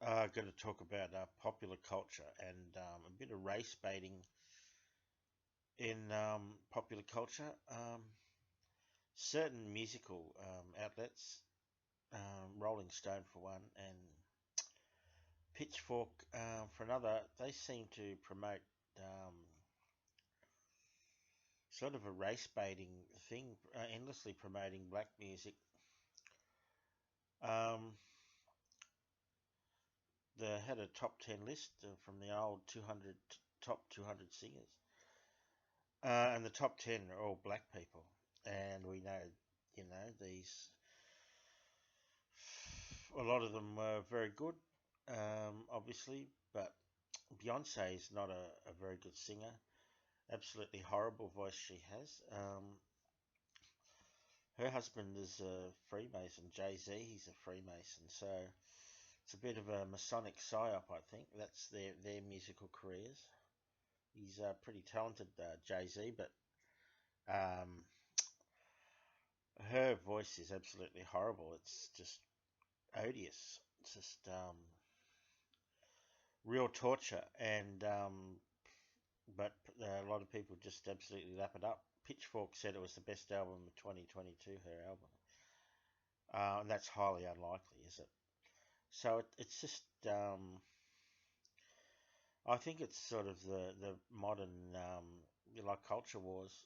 Going to talk about popular culture and a bit of race baiting in popular culture. Certain musical outlets, Rolling Stone for one, and Pitchfork for another, they seem to promote um, sort of a race baiting thing, endlessly promoting black music. Um, they had a top 10 list from the old 200 top 200 singers. And the top 10 are all black people. And we know, these, a lot of them were very good, obviously, but Beyonce is not a very good singer. Absolutely horrible voice she has. Her husband is a Freemason, Jay-Z, he's a Freemason, so it's a bit of a Masonic psyop, I think. That's their musical careers. He's pretty talented, Jay-Z, but um, her voice is absolutely horrible. It's just odious. It's just real torture, and but a lot of people just absolutely lap it up. Pitchfork said it was the best album of 2022, her album, and that's highly unlikely, is it? So it's just, I think it's sort of the modern, like culture wars,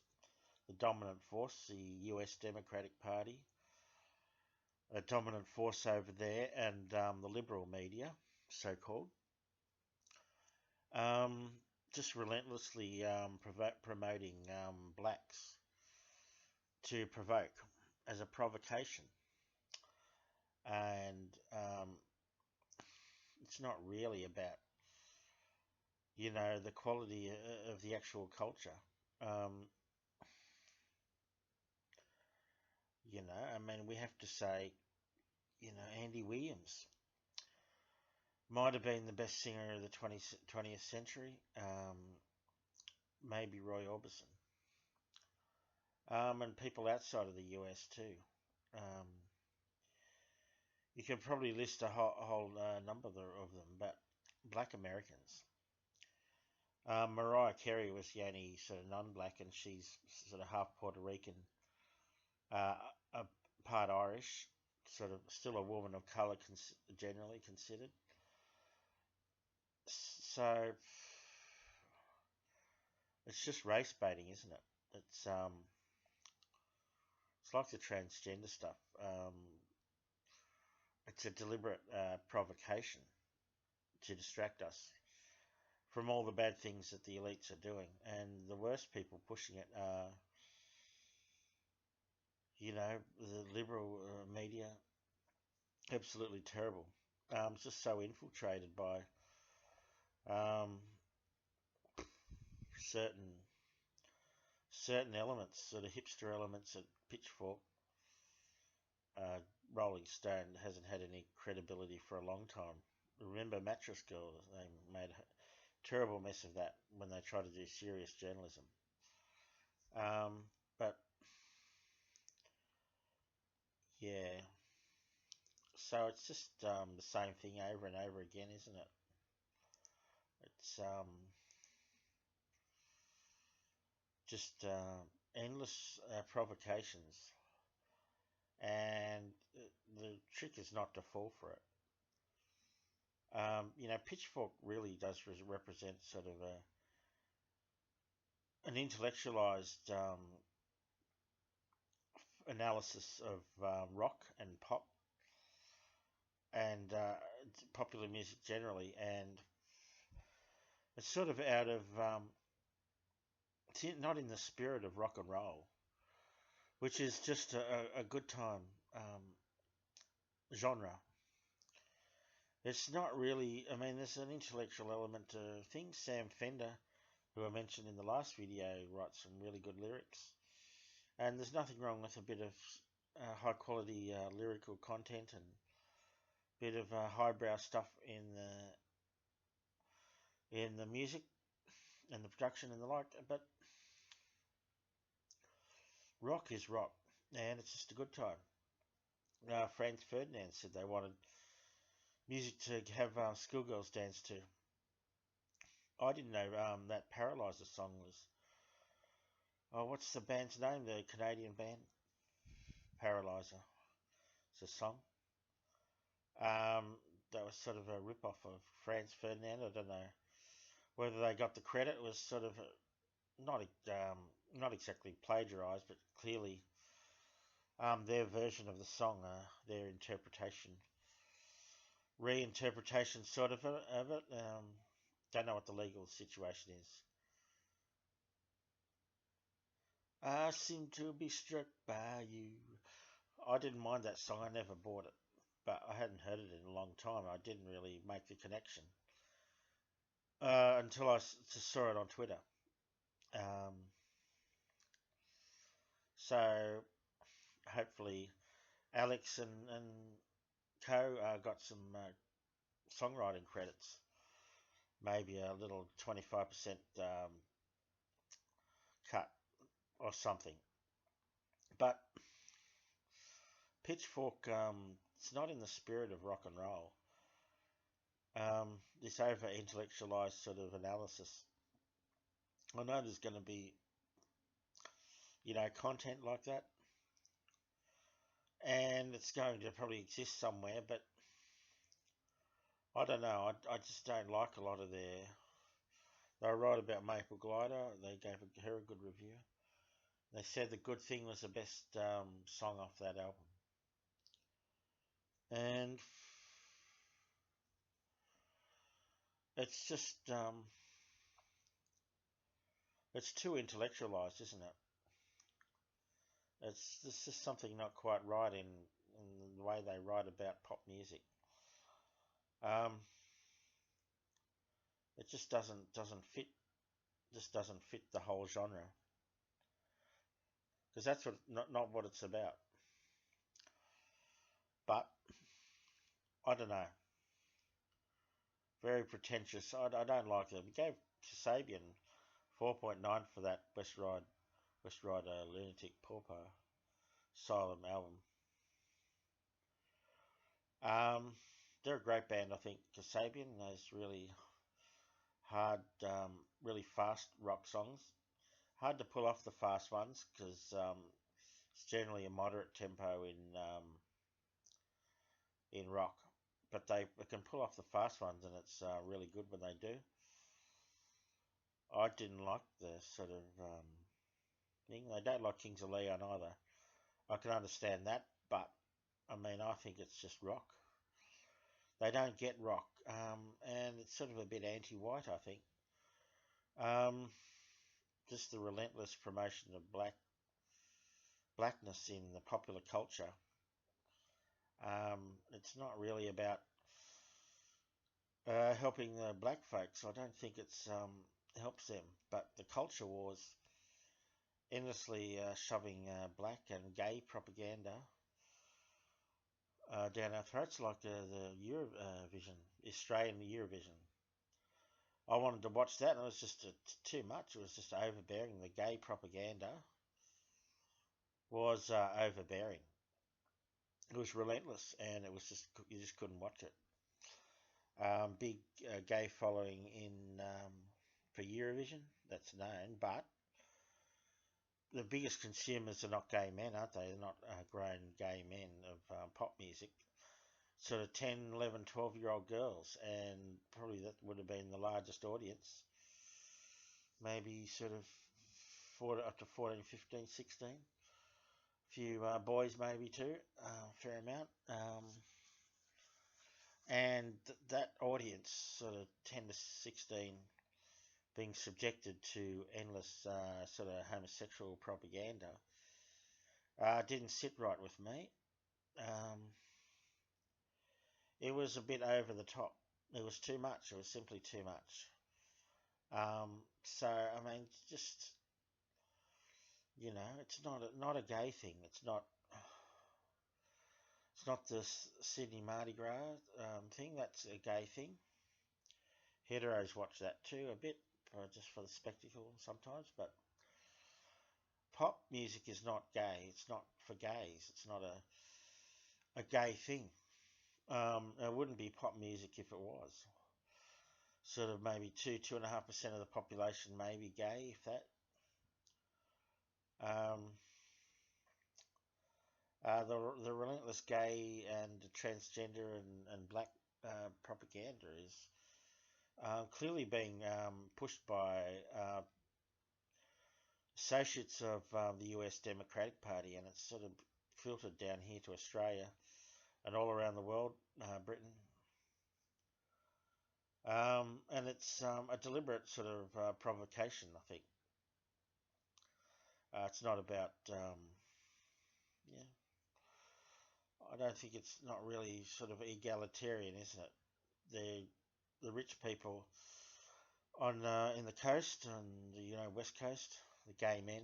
the dominant force, the U.S. Democratic Party, a dominant force over there, and the liberal media, so called. Just relentlessly promoting blacks to provoke as a provocation, and it's not really about the quality of the actual culture. Um, I mean, we have to say, Andy Williams might have been the best singer of the 20th century. Maybe Roy Orbison. And people outside of the US too. Um, you can probably list a whole number of them, but black Americans. Mariah Carey was the only sort of non-black, and she's sort of half Puerto Rican, a part Irish, sort of still a woman of color, generally considered. So it's just race baiting, isn't it? It's like the transgender stuff. It's a deliberate provocation to distract us from all the bad things that the elites are doing, and the worst people pushing it are, the liberal media. Absolutely terrible. It's just so infiltrated by um, certain certain elements, sort of hipster elements at Pitchfork. uh, Rolling Stone hasn't had any credibility for a long time. Remember Mattress Girl? They made a terrible mess of that when they tried to do serious journalism. But yeah, so it's just the same thing over and over again, isn't it? It's just endless provocations, and the trick is not to fall for it. Pitchfork really does represent sort of an intellectualized analysis of rock and pop and popular music generally, and it's sort of out of not in the spirit of rock and roll, which is just a good time genre. It's not really. I mean, there's an intellectual element to things. Sam Fender, who I mentioned in the last video, writes some really good lyrics. And there's nothing wrong with a bit of high quality lyrical content and a bit of highbrow stuff in the music and the production and the like. But rock is rock, and it's just a good time. Franz Ferdinand said they wanted music to have schoolgirls dance to. I didn't know that Paralyzer song was. Oh, what's the band's name? The Canadian band? Paralyzer. It's a song. That was sort of a rip-off of Franz Ferdinand. I don't know whether they got the credit. It was sort of not exactly plagiarized, but clearly their version of the song, their interpretation, reinterpretation sort of it. Don't know what the legal situation is. I seem to be struck by you. I didn't mind that song. I never bought it, but I hadn't heard it in a long time. I didn't really make the connection until I just saw it on Twitter. Um, so hopefully Alex and co got some songwriting credits, maybe a little 25% cut or something. But Pitchfork, it's not in the spirit of rock and roll. This over intellectualized sort of analysis. I know there's going to be, content like that, and it's going to probably exist somewhere, but I don't know. I just don't like a lot of their. They were right about Maple Glider. They gave her a good review. They said The Good Thing was the best song off that album. And it's just, it's too intellectualized, isn't it? It's just something not quite right in the way they write about pop music. Um, it just doesn't fit. Just doesn't fit the whole genre, because that's not what it's about. But I don't know. Very pretentious. I don't like them. We gave Kasabian 4.9 for that West Ride Lunatic Pauper Asylum album. They're a great band, I think. Kasabian, those really hard, really fast rock songs. Hard to pull off the fast ones because it's generally a moderate tempo in rock, but they can pull off the fast ones, and it's really good when they do. I didn't like the sort of thing. They don't like Kings of Leon either. I can understand that, but I mean, I think it's just rock. They don't get rock, and it's sort of a bit anti-white, I think. Just the relentless promotion of blackness in the popular culture. It's not really about helping the black folks. I don't think it's helps them, but the culture wars endlessly shoving black and gay propaganda down our throats, like the Eurovision, Australian Eurovision. I wanted to watch that, and it was just too much. It was just overbearing. The gay propaganda was overbearing. It was relentless, and it was just you just couldn't watch it. Big gay following in for Eurovision, that's known, but the biggest consumers are not gay men, aren't they? They're not grown gay men of pop music. Sort of 10, 11, 12-year-old girls, and probably that would have been the largest audience. Maybe sort of up to 14, 15, 16. A few boys maybe too, fair amount. And that audience, sort of 10 to 16, being subjected to endless sort of homosexual propaganda, didn't sit right with me. It was a bit over the top. It was too much. It was simply too much. So I mean, just it's not a gay thing. It's not the Sydney Mardi Gras thing. That's a gay thing. Heteros watch that too a bit, just for the spectacle sometimes. But pop music is not gay. It's not for gays. It's not a gay thing. It wouldn't be pop music if it was. Sort of maybe 2.5% of the population may be gay, if that. Um, the relentless gay and transgender and black propaganda is clearly being pushed by associates of the US Democratic Party, and it's sort of filtered down here to Australia and all around the world, Britain. And it's a deliberate sort of provocation, I think. It's not about, yeah, I don't think it's not really sort of egalitarian, isn't it? The rich people on in the coast, on the west coast, the gay men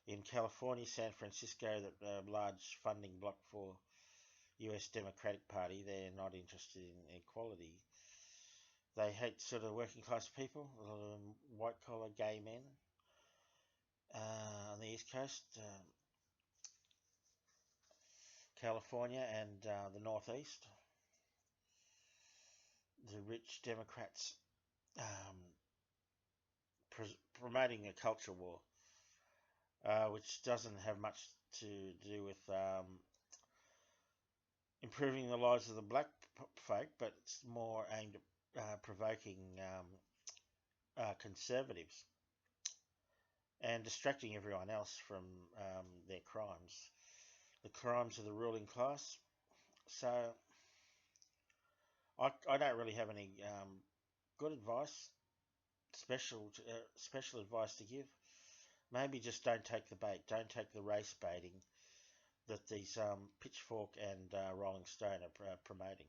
in California, San Francisco, that large funding block for US Democratic Party, they're not interested in equality. They hate sort of working class people, white collar gay men on the East Coast, California, and the Northeast. The rich Democrats um, promoting a culture war, which doesn't have much to do with improving the lives of the black folk, but it's more aimed at provoking conservatives and distracting everyone else from their crimes, the crimes of the ruling class. So I don't really have any good advice, special advice to give. Maybe just don't take the bait. Don't take the race baiting that these Pitchfork and Rolling Stone are promoting.